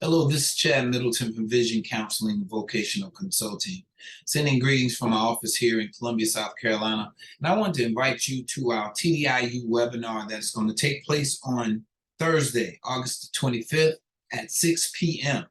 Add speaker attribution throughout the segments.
Speaker 1: Hello, this is Chad Middleton from Vision Counseling and Vocational Consulting. Sending greetings from my office here in Columbia, South Carolina. And I want to invite you to our TDIU webinar that's going to take place on Thursday, August the 25th at 6 p.m.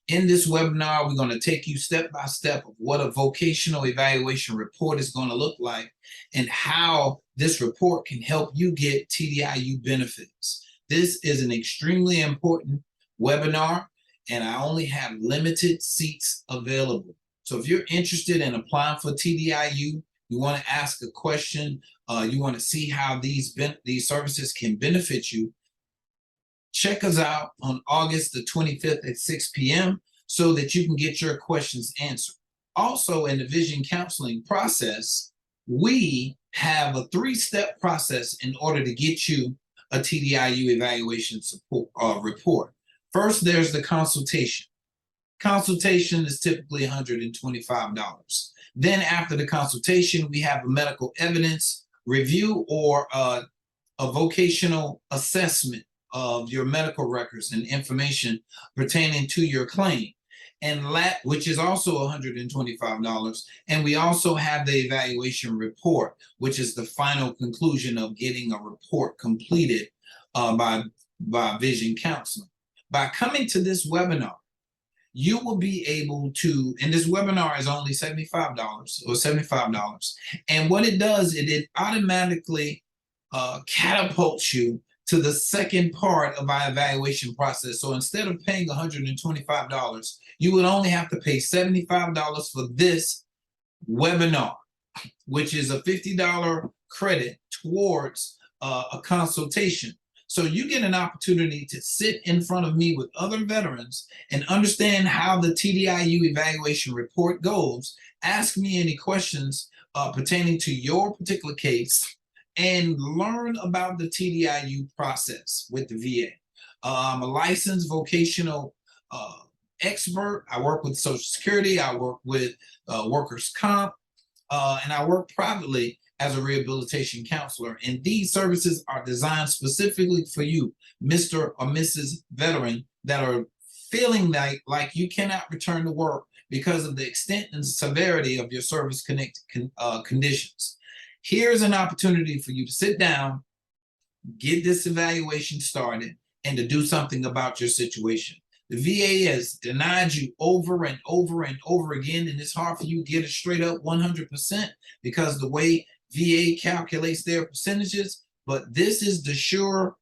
Speaker 1: In this webinar, we're going to take you step by step of what a vocational evaluation report is going to look like and how this report can help you get TDIU benefits. This is an extremely important webinar, and I only have limited seats available. So if you're interested in applying for TDIU, you want to ask a question, you want to see how these services can benefit you, check us out on August the 25th at 6 p.m. so that you can get your questions answered. Also, in the vision counseling process, we have a 3-step process in order to get you a TDIU evaluation report. First, there's the consultation. Consultation is typically $125. Then after the consultation, we have a medical evidence review or a vocational assessment of your medical records and information pertaining to your claim, and which is also $125. And we also have the evaluation report, which is the final conclusion of getting a report completed by vision counseling. By coming to this webinar, you will be able to, and this webinar is only $75. And what it does, it automatically catapults you to the second part of our evaluation process. So instead of paying $125, you would only have to pay $75 for this webinar, which is a $50 credit towards a consultation. So you get an opportunity to sit in front of me with other veterans and understand how the TDIU evaluation report goes, ask me any questions pertaining to your particular case, and learn about the TDIU process with the VA. I'm a licensed vocational expert. I work with Social Security, I work with workers' comp, and I work privately as a rehabilitation counselor. And these services are designed specifically for you, Mr. or Mrs. Veteran, that are feeling like you cannot return to work because of the extent and severity of your service-connected conditions. Here's an opportunity for you to sit down, get this evaluation started, and to do something about your situation. The VA has denied you over and over and over again, and it's hard for you to get it straight up 100% because the way VA calculates their percentages, but this is the sure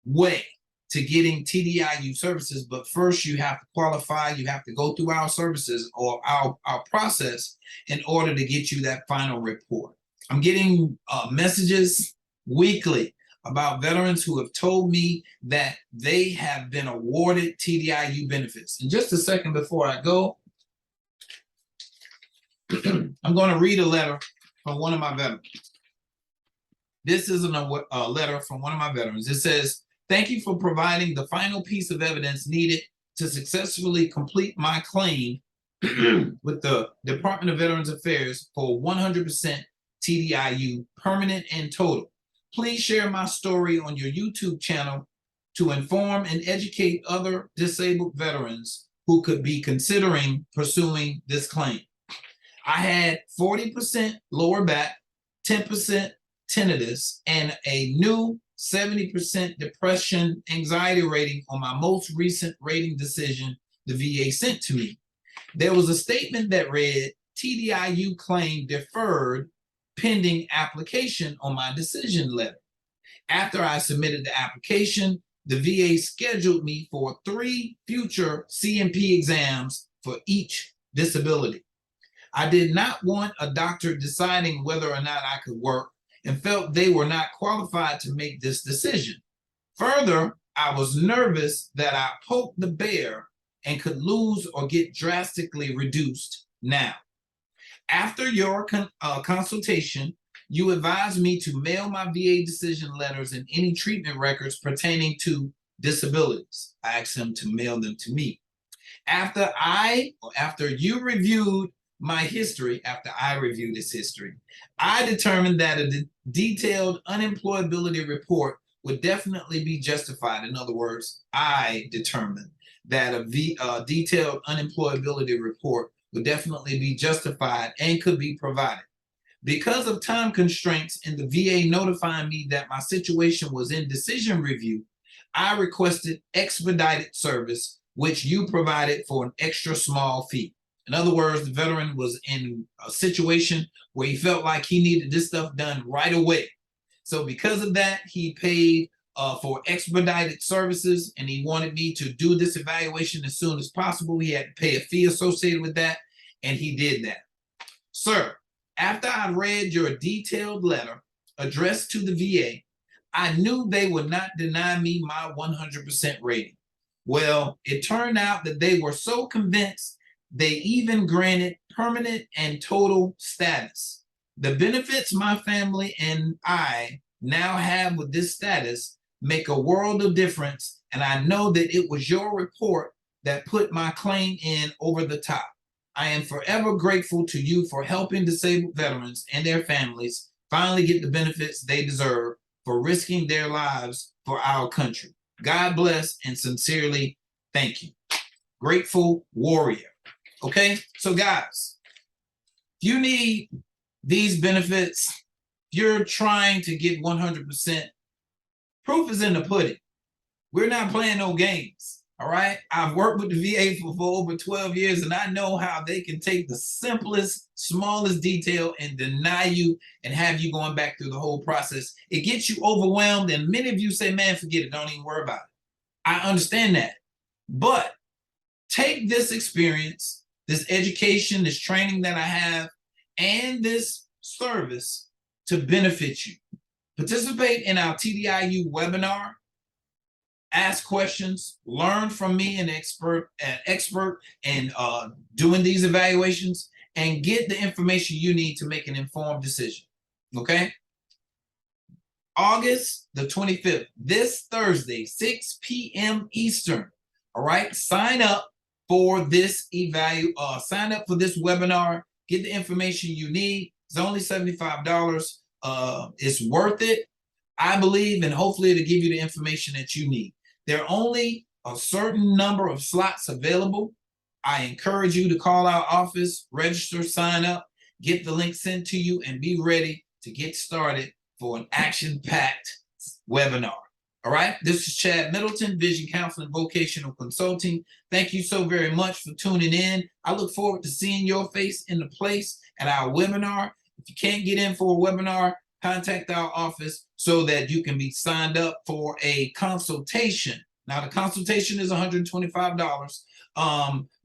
Speaker 1: way to getting TDIU services. But first you have to qualify, you have to go through our services or our process in order to get you that final report. I'm getting messages weekly about veterans who have told me that they have been awarded TDIU benefits. And just a second before I go, I'm going to read a letter from one of my veterans. This is a letter from one of my veterans. It says, "Thank you for providing the final piece of evidence needed to successfully complete my claim with the Department of Veterans Affairs for 100% TDIU, permanent and total. Please share my story on your YouTube channel to inform and educate other disabled veterans who could be considering pursuing this claim. I had 40% lower back, 10% tinnitus, and a new 70% depression anxiety rating on my most recent rating decision the VA sent to me. There was a statement that read, TDIU claim deferred pending application on my decision letter. After I submitted the application, the VA scheduled me for 3 future C&P exams for each disability. I did not want a doctor deciding whether or not I could work and felt they were not qualified to make this decision. Further, I was nervous that I poked the bear and could lose or get drastically reduced now. After your consultation, you advised me to mail my VA decision letters and any treatment records pertaining to disabilities. I asked them to mail them to me. After you reviewed my history, after I reviewed this history, I determined that a detailed unemployability report would definitely be justified. In other words, I determined that a detailed unemployability report would definitely be justified and could be provided. Because of time constraints and the VA notifying me that my situation was in decision review, I requested expedited service, which you provided for an extra small fee. In other words, the veteran was in a situation where he felt like he needed this stuff done right away. So because of that, he paid for expedited services, and he wanted me to do this evaluation as soon as possible. He had to pay a fee associated with that, and he did that. Sir, after I read your detailed letter addressed to the VA, I knew they would not deny me my 100% rating. Well, it turned out that they were so convinced they even granted permanent and total status. The benefits my family and I now have with this status make a world of difference, and I know that it was your report that put my claim in over the top. I am forever grateful to you for helping disabled veterans and their families finally get the benefits they deserve for risking their lives for our country. God bless and sincerely thank you. Grateful Warrior. Okay, so guys, if you need these benefits, if you're trying to get 100%, proof is in the pudding. We're not playing no games, all right? I've worked with the VA for over 12 years, and I know how they can take the simplest, smallest detail and deny you and have you going back through the whole process. It gets you overwhelmed, and many of you say, man, forget it, don't even worry about it. I understand that. But take this experience, this education, this training that I have, and this service to benefit you. Participate in our TDIU webinar, ask questions, learn from me, an expert in doing these evaluations, and get the information you need to make an informed decision. Okay? August the 25th, this Thursday, 6 p.m. Eastern. All right, sign up for this sign up for this webinar. Get the information you need. It's only $75. It's worth it, I believe, and hopefully it'll give you the information that you need. There are only a certain number of slots available. I encourage you to call our office, register, sign up, get the link sent to you, and be ready to get started for an action-packed webinar. All right, this is Chad Middleton, Vision Counseling, Vocational Consulting. Thank you so very much for tuning in. I look forward to seeing your face in the place at our webinar. If you can't get in for a webinar, contact our office so that you can be signed up for a consultation. Now, the consultation is $125,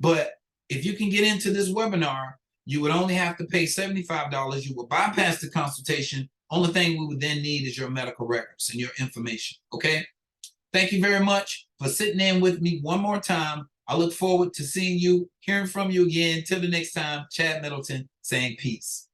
Speaker 1: but if you can get into this webinar, you would only have to pay $75. You will bypass the consultation. Only thing we would then need is your medical records and your information, okay? Thank you very much for sitting in with me one more time. I look forward to seeing you, hearing from you again. Till the next time, Chad Middleton saying peace.